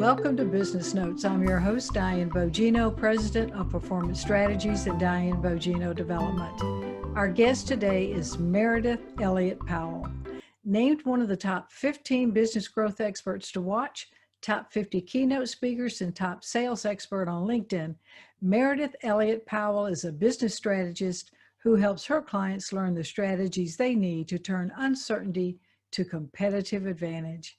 Welcome to Business Notes. I'm your host, Diane Bogino, President of Performance Strategies at Diane Bogino Development. Our guest today is Meridith Elliot Powell. Named one of the top 15 business growth experts to watch, top 50 keynote speakers, and top sales expert on LinkedIn, Meridith Elliot Powell is a business strategist who helps her clients learn the strategies they need to turn uncertainty to competitive advantage.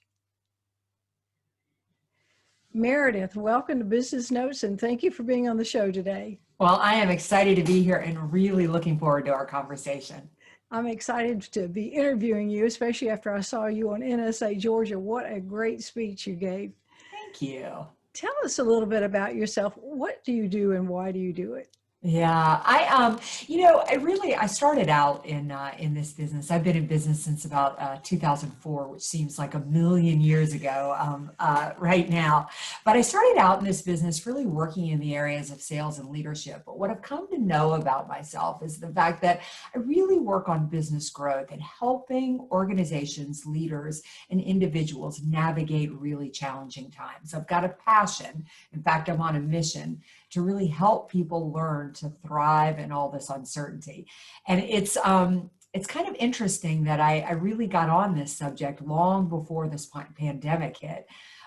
Meridith, welcome to Business Notes, and thank you for being on the show today. Well, I am excited to be here and really looking forward to our conversation. I'm excited to be interviewing you, especially after I saw you on NSA Georgia. What a great speech you gave. Thank you. Tell us a little bit about yourself. What do you do and why do you do it? Yeah, I started out in this business. I've been in business since about 2004, which seems like a million years ago right now. But I started out in this business really working in the areas of sales and leadership. But what I've come to know about myself is the fact that I really work on business growth and helping organizations, leaders, and individuals navigate really challenging times. I've got a passion. In fact, I'm on a mission to really help people learn to thrive in all this uncertainty. And it's kind of interesting that I really got on this subject long before this pandemic hit.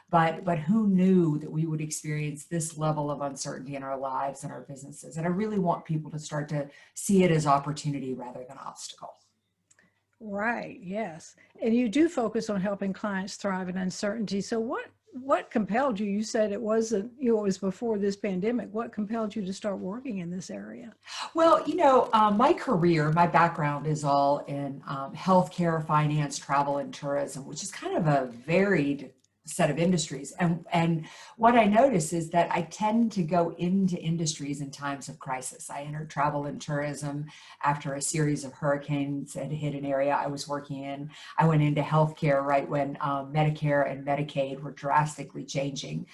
But who knew that we would experience this level of uncertainty in our lives and our businesses? And I really want people to start to see it as opportunity rather than obstacle. Right, yes. And you do focus on helping clients thrive in uncertainty. So what compelled you? You said it wasn't, it was before this pandemic. What compelled you to start working in this area? Well, my career, my background is all in healthcare, finance, travel, and tourism, which is kind of a varied set of industries. And what I notice is that I tend to go into industries in times of crisis. I entered travel and tourism after a series of hurricanes had hit an area I was working in. I went into healthcare right when Medicare and Medicaid were drastically changing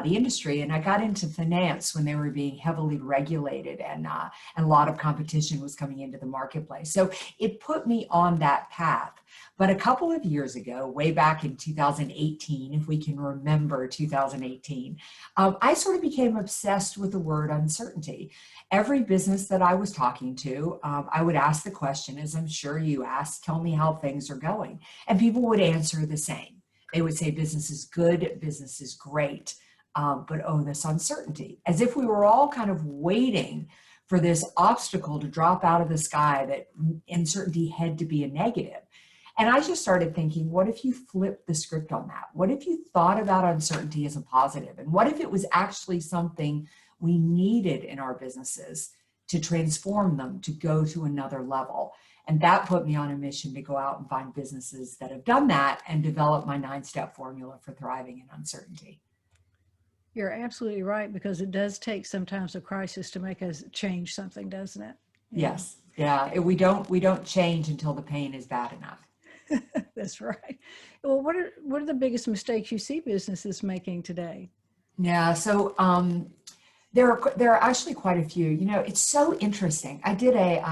the industry, and I got into finance when they were being heavily regulated and a lot of competition was coming into the marketplace. So it put me on that path. But a couple of years ago, way back in 2018, if we can remember 2018, I sort of became obsessed with the word uncertainty. Every business that I was talking to, I would ask the question, as I'm sure you asked, tell me how things are going. And people would answer the same. They would say business is good, business is great. But this uncertainty, as if we were all kind of waiting for this obstacle to drop out of the sky, that uncertainty had to be a negative. And I just started thinking, what if you flipped the script on that? What if you thought about uncertainty as a positive? And what if it was actually something we needed in our businesses to transform them, to go to another level? And that put me on a mission to go out and find businesses that have done that and develop my 9-step formula for thriving in uncertainty. You're absolutely right, because it does take sometimes a crisis to make us change something, doesn't it? Yes. Yeah. We don't change until the pain is bad enough. That's right. Well, what are the biggest mistakes you see businesses making today? Yeah. So there are actually quite a few. It's so interesting. I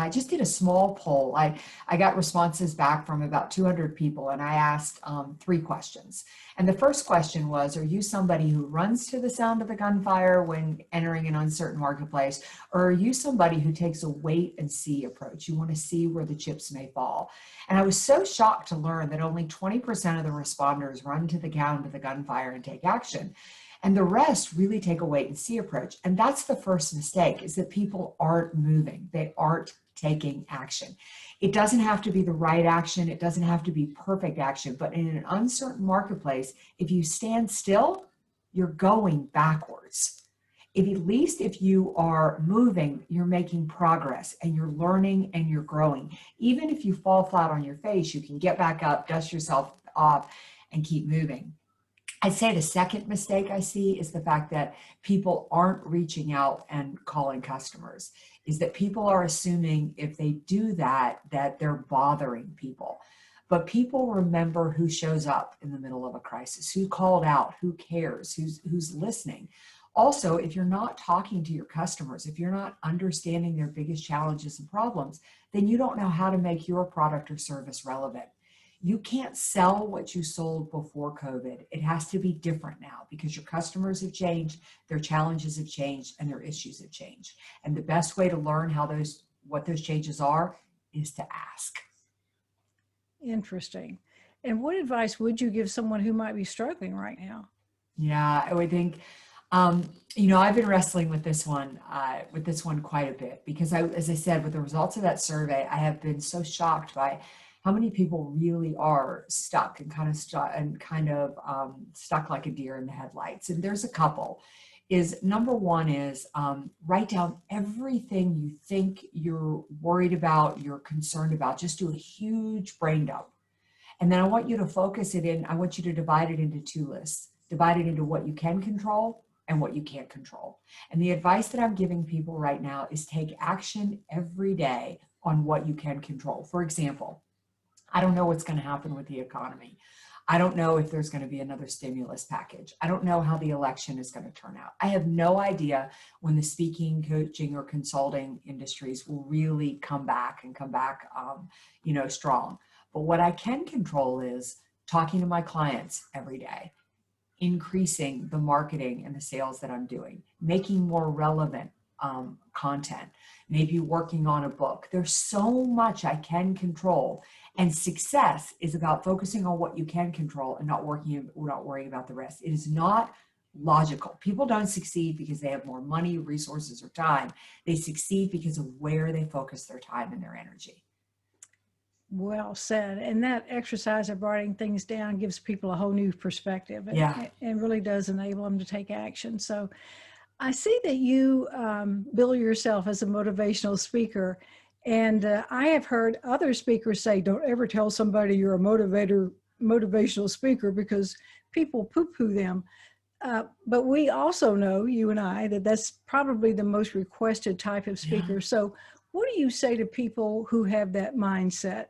just did a small poll. I got responses back from about 200 people, and I asked 3 questions. And the first question was, are you somebody who runs to the sound of the gunfire when entering an uncertain marketplace? Or are you somebody who takes a wait and see approach? You want to see where the chips may fall. And I was so shocked to learn that only 20% of the responders run to the sound of the gunfire and take action. And the rest really take a wait and see approach. And that's the first mistake, is that people aren't moving. They aren't taking action. It doesn't have to be the right action. It doesn't have to be perfect action. But in an uncertain marketplace, if you stand still, you're going backwards. At least if you are moving, you're making progress and you're learning and you're growing. Even if you fall flat on your face, you can get back up, dust yourself off, and keep moving. I'd say the second mistake I see is the fact that people aren't reaching out and calling customers, is that people are assuming if they do that they're bothering people. But people remember who shows up in the middle of a crisis, who called out, who cares, who's listening. Also, if you're not talking to your customers, if you're not understanding their biggest challenges and problems, then you don't know how to make your product or service relevant. You can't sell what you sold before COVID. It has to be different now because your customers have changed, their challenges have changed, and their issues have changed. And the best way to learn what those changes are is to ask. Interesting. And what advice would you give someone who might be struggling right now? Yeah, I would think, I've been wrestling with this one quite a bit because as I said, with the results of that survey, I have been so shocked by how many people really are stuck and stuck like a deer in the headlights. And there's a couple. Number one is write down everything you think you're worried about, you're concerned about. Just do a huge brain dump. And then I want you to divide it into two lists. Divide it into what you can control and what you can't control. And the advice that I'm giving people right now is take action every day on what you can control. For example, I don't know what's going to happen with the economy. I don't know if there's going to be another stimulus package. I don't know how the election is going to turn out. I have no idea when the speaking, coaching, or consulting industries will really come back strong. But what I can control is talking to my clients every day, increasing the marketing and the sales that I'm doing, making more relevant content, maybe working on a book. There's so much I can control. And success is about focusing on what you can control and not worrying about the rest. It is not logical. People don't succeed because they have more money, resources, or time. They succeed because of where they focus their time and their energy. Well said. And that exercise of writing things down gives people a whole new perspective and really does enable them to take action. So I see that you bill yourself as a motivational speaker. And I have heard other speakers say, don't ever tell somebody you're a motivational speaker because people poo-poo them. But we also know, you and I, that that's probably the most requested type of speaker. Yeah. So what do you say to people who have that mindset?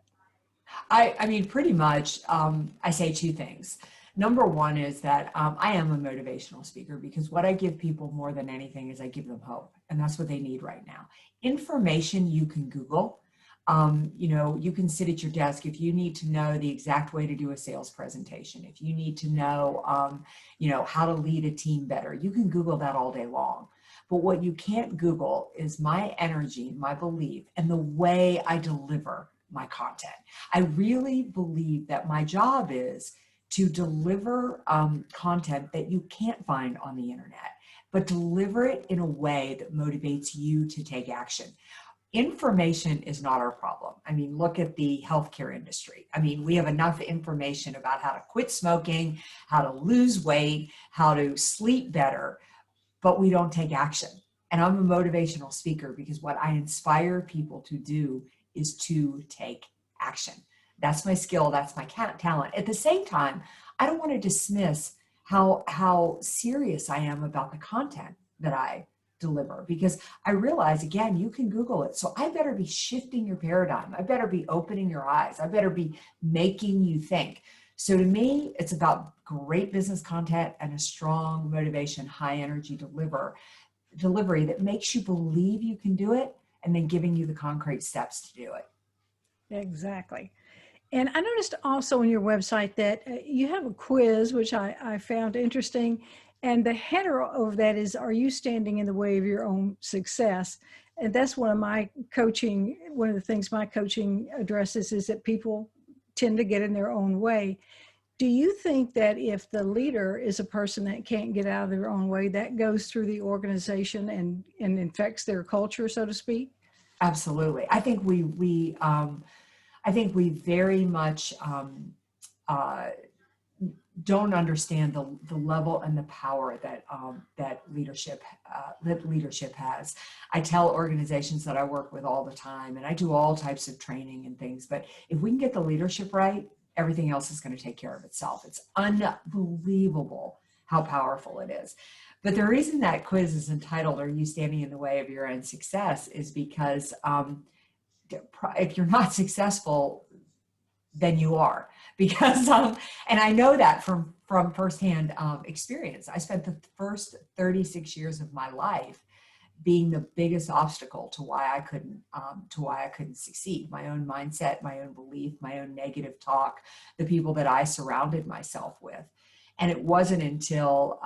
I mean, pretty much, I say two things. Number one is that I am a motivational speaker because what I give people more than anything is I give them hope. And that's what they need right now. Information you can Google. You can sit at your desk if you need to know the exact way to do a sales presentation. If you need to know, how to lead a team better, you can Google that all day long. But what you can't Google is my energy, my belief, and the way I deliver my content. I really believe that my job is to deliver content that you can't find on the internet, but deliver it in a way that motivates you to take action. Information is not our problem. I mean, look at the healthcare industry. I mean, we have enough information about how to quit smoking, how to lose weight, how to sleep better, but we don't take action. And I'm a motivational speaker because what I inspire people to do is to take action. That's my skill. That's my talent. At the same time, I don't want to dismiss how serious I am about the content that I deliver because I realize, again, you can Google it. So I better be shifting your paradigm. I better be opening your eyes. I better be making you think. So to me, it's about great business content and a strong motivation, high energy delivery that makes you believe you can do it and then giving you the concrete steps to do it. Exactly. And I noticed also on your website that you have a quiz, which I found interesting. And the header of that is, are you standing in the way of your own success? And that's one of the things my coaching addresses is that people tend to get in their own way. Do you think that if the leader is a person that can't get out of their own way, that goes through the organization and infects their culture, so to speak? Absolutely. I think we very much don't understand the level and the power that leadership has. I tell organizations that I work with all the time, and I do all types of training and things, but if we can get the leadership right, everything else is going to take care of itself. It's unbelievable how powerful it is. But the reason that quiz is entitled, "Are you standing in the way of your own success?" is because if you're not successful, then you are. Because, and I know that from firsthand experience. I spent the first 36 years of my life being the biggest obstacle to why I couldn't succeed. My own mindset, my own belief, my own negative talk, the people that I surrounded myself with. And it wasn't until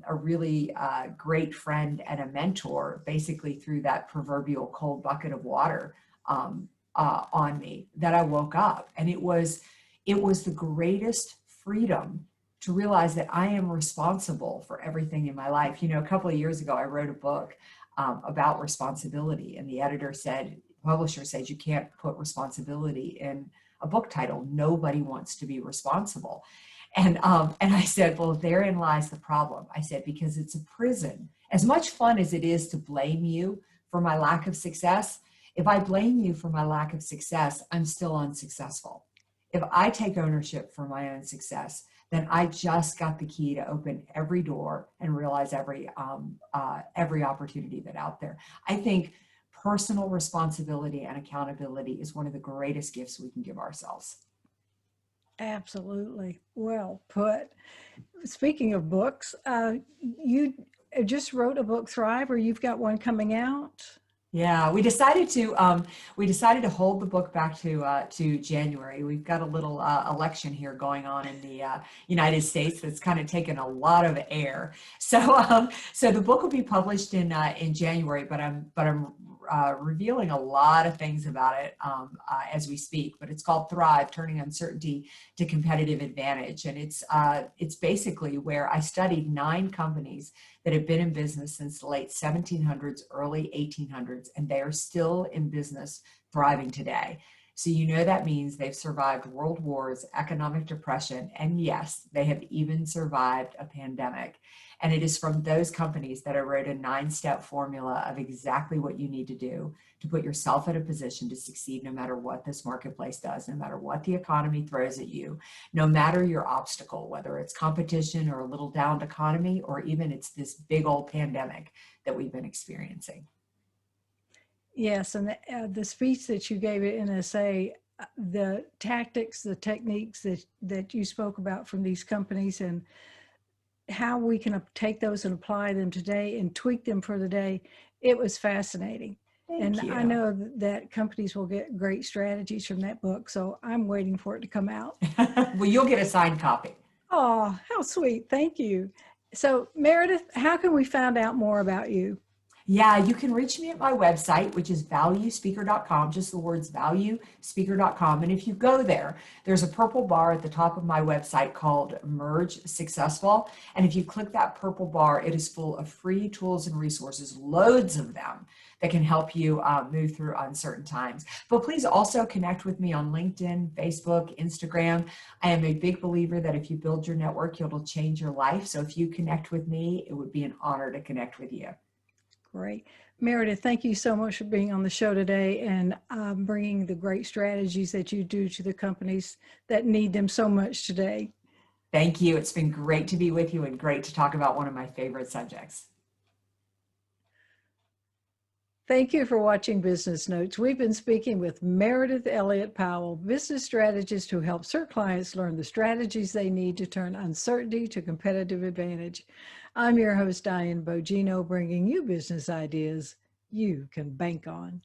a really great friend and a mentor basically threw that proverbial cold bucket of water on me that I woke up. And it was the greatest freedom to realize that I am responsible for everything in my life. You know, a couple of years ago, I wrote a book about responsibility, and the publisher said, you can't put responsibility in a book title. Nobody wants to be responsible. And I said, well, therein lies the problem. I said, because it's a prison. As much fun as it is to blame you for my lack of success, if I blame you for my lack of success, I'm still unsuccessful. If I take ownership for my own success, then I just got the key to open every door and realize every opportunity that's out there. I think personal responsibility and accountability is one of the greatest gifts we can give ourselves. Absolutely. Well put. Speaking of books, you just wrote a book, Thrive, or you've got one coming out? Yeah, we decided to hold the book back to January. We've got a little election here going on in the United States that's kind of taken a lot of air. So the book will be published in January, but I'm revealing a lot of things about it as we speak. But it's called Thrive: Turning Uncertainty to Competitive Advantage, and it's basically where I studied 9 companies that have been in business since the late 1700s, early 1800s, and they are still in business, thriving today. So you know that means they've survived world wars, economic depression, and yes, they have even survived a pandemic. And it is from those companies that I wrote a 9-step formula of exactly what you need to do to put yourself in a position to succeed no matter what this marketplace does, no matter what the economy throws at you, no matter your obstacle, whether it's competition or a little downed economy, or even it's this big old pandemic that we've been experiencing. Yes, and the speech that you gave at NSA, the tactics, the techniques that you spoke about from these companies, and how we can take those and apply them today and tweak them for the day, it was fascinating. Thank you. I know that companies will get great strategies from that book, so I'm waiting for it to come out. Well, you'll get a signed copy. Oh, how sweet. Thank you. So Meridith, how can we find out more about you? Yeah, you can reach me at my website, which is valuespeaker.com, just the words valuespeaker.com. And if you go there, there's a purple bar at the top of my website called Merge Successful. And if you click that purple bar, it is full of free tools and resources, loads of them, that can help you move through uncertain times. But please also connect with me on LinkedIn, Facebook, Instagram. I am a big believer that if you build your network, it'll change your life. So if you connect with me, it would be an honor to connect with you. Great. Meridith, thank you so much for being on the show today and bringing the great strategies that you do to the companies that need them so much today. Thank you. It's been great to be with you and great to talk about one of my favorite subjects. Thank you for watching Business Notes. We've been speaking with Meridith Elliot Powell, business strategist who helps her clients learn the strategies they need to turn uncertainty to competitive advantage. I'm your host, Diane Bogino, bringing you business ideas you can bank on.